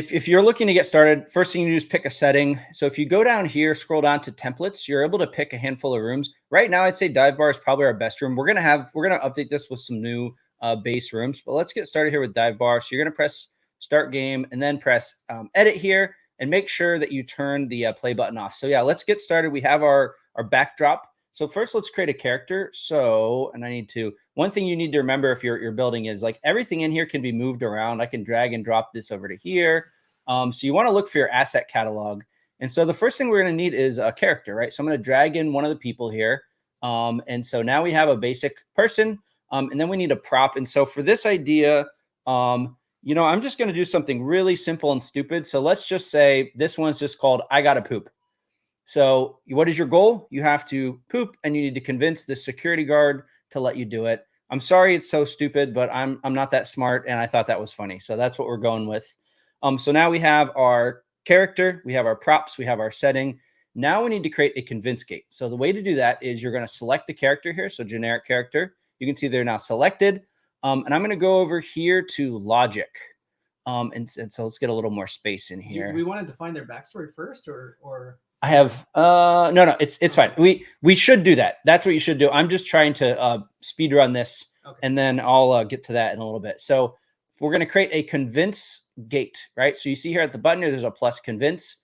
If you're looking to get started, first thing you do is pick a setting. So if you go down here, scroll down to templates, you're able to pick a handful of rooms. Right now, I'd say dive bar is probably our best room. We're gonna update this with some new base rooms, but let's get started here with dive bar. So you're gonna press start game and then press edit here and make sure that you turn the play button off. So yeah, let's get started. We have our backdrop. So first, let's create a character. So, and one thing you need to remember if you're building is like everything in here can be moved around. I can drag and drop this over to here. So you want to look for your asset catalog. And so the first thing we're going to need is a character, right? So I'm going to drag in one of the people here. And so now we have a basic person, and then we need a prop. And so for this idea, I'm just going to do something really simple and stupid. So let's just say this one's just called I Gotta Poop. So what is your goal? You have to poop, and you need to convince the security guard to let you do it. I'm sorry it's so stupid, but I'm not that smart, and I thought that was funny. So that's what we're going with. So now we have our character, we have our props, we have our setting. Now we need to create a convince gate. So the way to do that is you're going to select the character here. So generic character. You can see they're now selected. And I'm going to go over here to logic. And so let's get a little more space in here. We want to define their backstory first, or I have no, it's fine. We should do that. That's what you should do. I'm just trying to speed run this, okay, and then I'll get to that in a little bit. So we're going to create a convince gate, right? So you see here at the button here, there's a plus convince.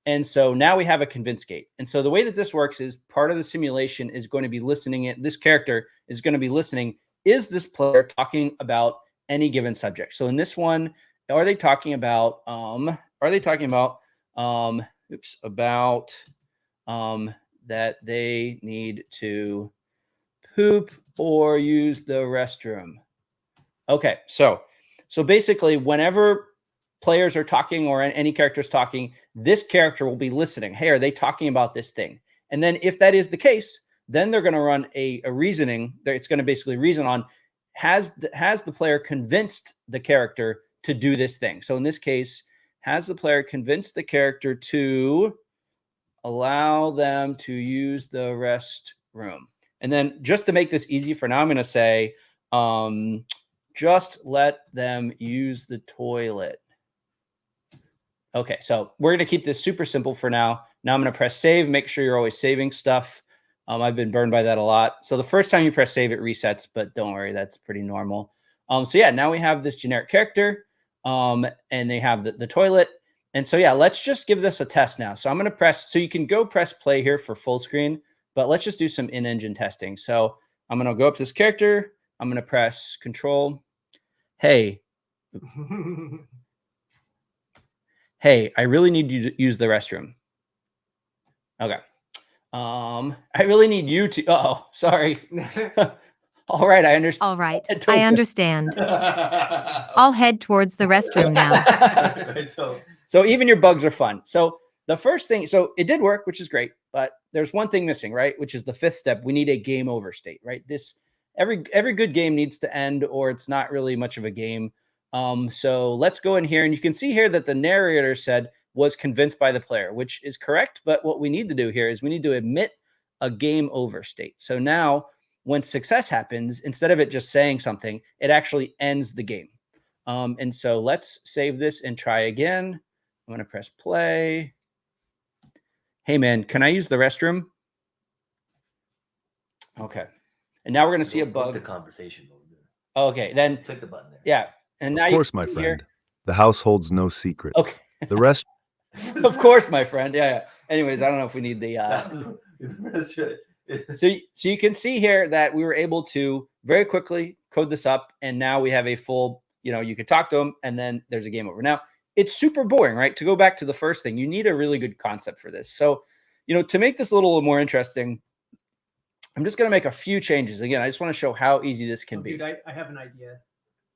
And so now we have a convince gate. And so the way that this works is part of the simulation is going to be listening. This character is going to be listening. Is this player talking about any given subject? So in this one, are they talking about that they need to poop or use the restroom? Okay, so basically whenever players are talking or any character is talking, this character will be listening. Hey, are they talking about this thing? And then if that is the case, then they're going to run a reasoning. It's going to basically reason on, has the player convinced the character to do this thing? So in this case, has the player convinced the character to allow them to use the restroom? And then just to make this easy for now, I'm going to say, just let them use the toilet. Okay, so we're going to keep this super simple for now. Now I'm going to press save. Make sure you're always saving stuff. I've been burned by that a lot. So the first time you press save, it resets, but don't worry, that's pretty normal. So yeah, now we have this generic character, and they have the toilet. And so yeah, let's just give this a test now. So I'm going to press, so you can go press play here for full screen, but let's just do some in-engine testing. So I'm going to go up to this character. I'm going to press control. Hey, hey, I really need you to use the restroom. Okay. I really need you to, oh, sorry. All right, I understand. All right, I understand. I'll head towards the restroom now. So even your bugs are fun. So the first thing, so it did work, which is great, but there's one thing missing, right? Which is the fifth step. We need a game over state, right? Every good game needs to end, or it's not really much of a game. So let's go in here, and you can see here that the narrator said was convinced by the player, which is correct. But what we need to do here is we need to admit a game over state. So now when success happens, instead of it just saying something, it actually ends the game. And so let's save this and try again. I'm going to press play. Hey man, can I use the restroom? Okay. And now we're going to see a bug. The conversation. Okay, then click the button there. Yeah. And now of course, my friend, the house holds no secrets. Okay. The rest. Of course, my friend. Yeah. Anyways, I don't know if we need the. So you can see here that we were able to very quickly code this up, and now we have a full. You could talk to them, and then there's a game over. Now it's super boring, right? To go back to the first thing, you need a really good concept for this. So, to make this a little more interesting, I'm just going to make a few changes. Again, I just want to show how easy this can be. Dude, I have an idea.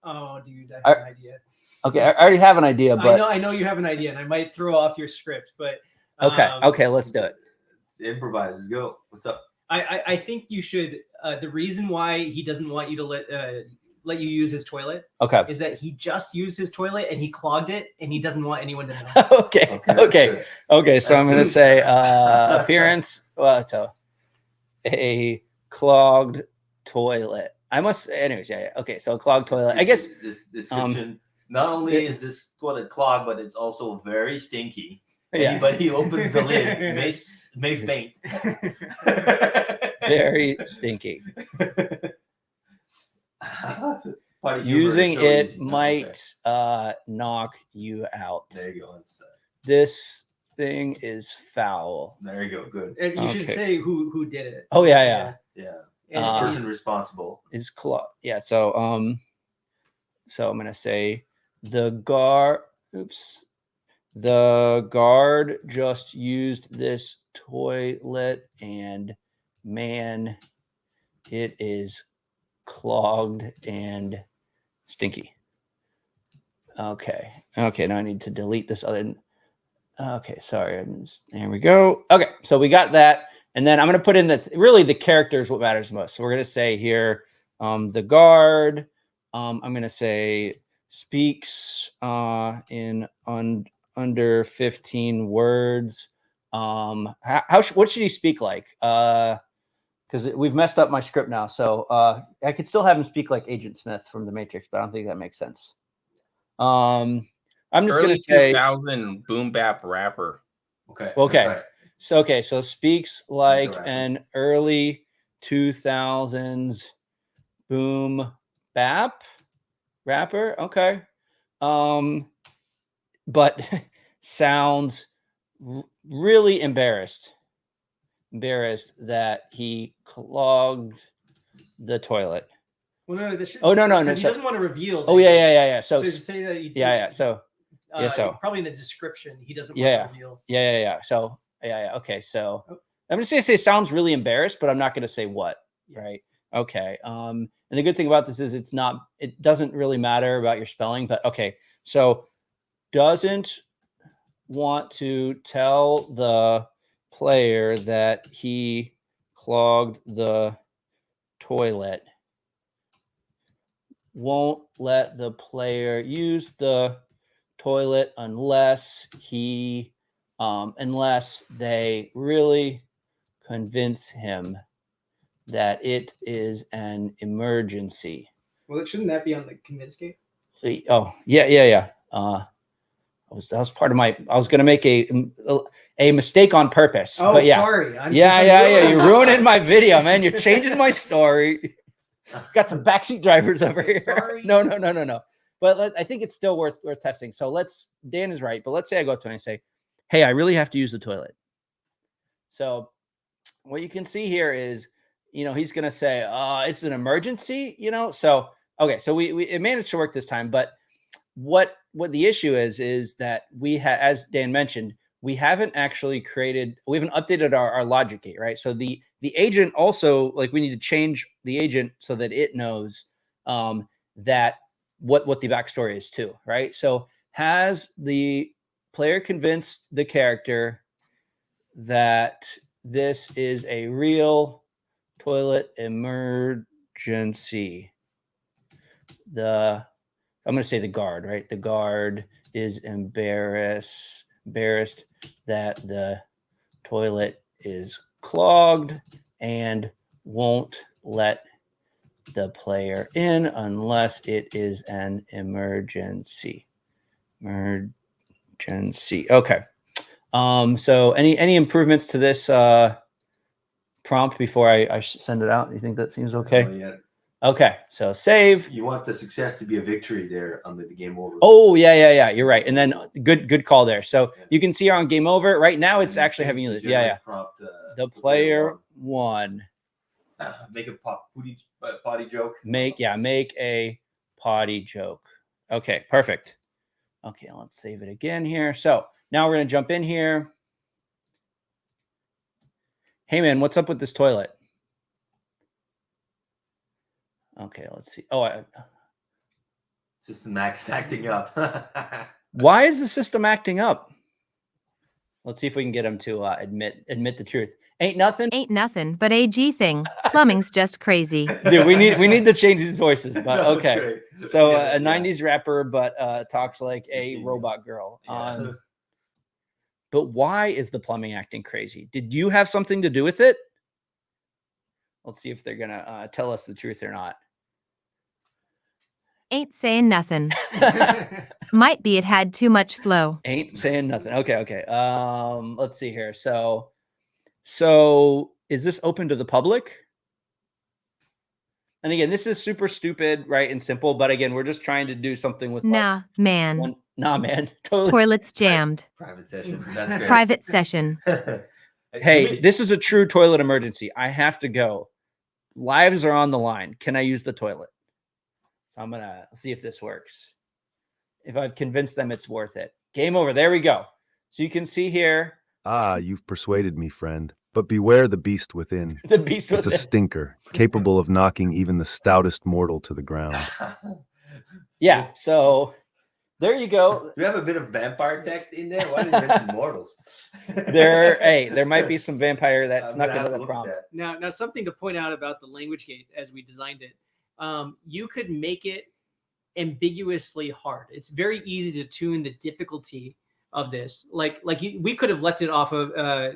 Oh, dude, I have an idea. Okay, I already have an idea, but I know you have an idea, and I might throw off your script, but okay, let's do it. Improvise. Let's go. What's up? I think you should. The reason why he doesn't want you to let you use his toilet, is that he just used his toilet and he clogged it, and he doesn't want anyone to know. Okay. So I'm going to say appearance. Well, so a clogged toilet. I must, anyways. Yeah. Okay. So a clogged toilet. I guess. This description. Not only is this toilet clogged, but it's also very stinky. Anybody who opens the lid may faint. Very stinky. Using so it easy. Might knock you out. There you go. This thing is foul. There you go. Good. And you should say who did it. Oh yeah. And the person responsible is Yeah. So so I'm gonna say the guard. Oops. The guard just used this toilet, and man, it is clogged and stinky. Okay. Now I need to delete this other. Okay, sorry. There we go. Okay, so we got that, and then I'm going to put in the characters. What matters most. So we're going to say here, the guard. I'm going to say speaks in under 15 words. What should he speak like? Because we've messed up my script now. So I could still have him speak like Agent Smith from The Matrix, but I don't think that makes sense. I'm just going to say 2000 boom bap rapper. Okay. Right. So speaks like an early 2000s boom bap rapper. Okay. But sounds really embarrassed that he clogged the toilet. Well, no, no. He doesn't want to reveal. Oh, yeah. So say that. So probably in the description, he doesn't want to reveal. Yeah. So okay. So I'm just gonna say sounds really embarrassed, but I'm not gonna say what. Yeah. Right. Okay. And the good thing about this is it doesn't really matter about your spelling, but okay. So doesn't want to tell the player that he clogged the toilet. Won't let the player use the toilet unless they really convince him that it is an emergency. Well, shouldn't that be on the convince game? Oh, yeah. That was part of my. I was going to make a mistake on purpose. Oh, but yeah. Sorry. Yeah. You're ruining my video, man. You're changing my story. Got some backseat drivers over here. Sorry. No. But I think it's still worth testing. So Dan is right. But let's say I go up to him and I say, "Hey, I really have to use the toilet." So what you can see here is, he's going to say, "It's an emergency." So okay. So we managed to work this time, but what the issue is that as Dan mentioned, we haven't updated our logic gate, right? So the agent also, we need to change the agent so that it knows that what the backstory is too, right? So has the player convinced the character that this is a real toilet emergency? I'm going to say the guard, right? The guard is embarrassed that the toilet is clogged and won't let the player in unless it is an emergency. Okay. So any improvements to this prompt before I send it out? You think that seems okay? Yeah. Okay, so save. You want the success to be a victory there under the game over. Oh, yeah. You're right. And then good call there. So you can see here on game over right now, it's actually having you. Yeah. Prompt, the player won. Make a potty joke. Make a potty joke. Okay, perfect. Okay, let's save it again here. So now we're gonna jump in here. Hey man, what's up with this toilet? Okay, let's see. System acting up. Why is the system acting up? Let's see if we can get him to admit the truth. Ain't nothing but AG thing. Plumbing's just crazy. Dude, we need to change these voices, but okay. So a 90s rapper, but talks like a robot girl. Yeah. But why is the plumbing acting crazy? Did you have something to do with it? Let's see if they're gonna tell us the truth or not. Ain't saying nothing. Might be it had too much flow. Ain't saying nothing. Okay. Let's see here. So is this open to the public? And again, this is super stupid, right, and simple. But again, we're just trying to do something with Nah, man. Nah, man. Totally. Toilet's jammed. Private session. That's great. Private session. Hey, this is a true toilet emergency. I have to go. Lives are on the line. Can I use the toilet? So I'm gonna see if this works. If I've convinced them it's worth it. Game over. There we go. So you can see here. Ah, you've persuaded me, friend. But beware the beast within. The beast It's within. a stinker, capable of knocking even the stoutest mortal to the ground. Yeah. So there you go. Do you have a bit of vampire text in there? Why did you mention mortals? There might be some vampire that snuck into the prompt. Now, something to point out about the language gate as we designed it. You could make it ambiguously hard. It's very easy to tune the difficulty of this. We could have left it off of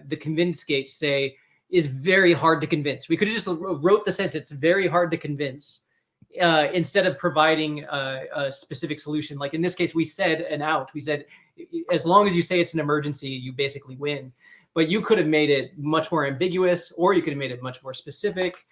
the convince gate, say, is very hard to convince. We could have just wrote the sentence very hard to convince instead of providing a specific solution. Like in this case, we said an out. We said, as long as you say it's an emergency, you basically win. But you could have made it much more ambiguous, or you could have made it much more specific.